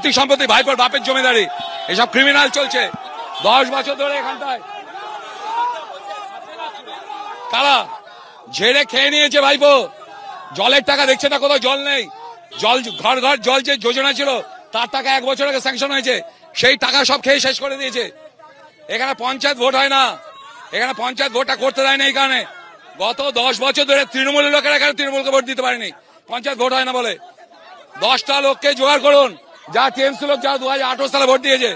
পৈতৃক সম্পত্তি, ভাইপোর বাপের জমিদারি, এসব ক্রিমিনাল চলছে 10 বছর ধরে এখানটায়। কারা ঝেড়ে খেয়ে নিয়েছে ভাইপো। জলের টাকা দেখছে না, কোথাও জল নেই। জল ঘর ঘর জল যে যোজনা ছিল তার টাকা 1 বছর আগে স্যাংশন হয়েছে, সেই টাকা সব খেয়ে শেষ করে দিয়েছে। এখানে পঞ্চায়েত ভোট হয় না, এখানে পঞ্চায়েত ভোটটা করতে দেয় না। এই কারণে গত 10 বছর ধরে তৃণমূলের লোকেরা এখানে তৃণমূলকে ভোট দিতে পারেনি, পঞ্চায়েত ভোট হয় না বলে। 10টা লোককে জোগাড় করুন যা টিএমসি লোক যারা 2018 সালে ভোট দিয়েছে।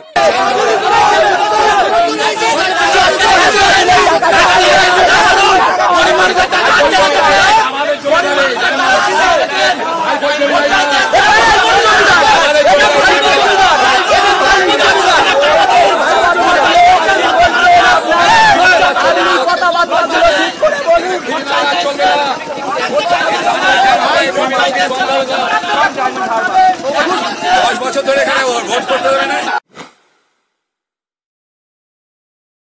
দশ বছর ধরে এখানে ভোট করতে দেবে না।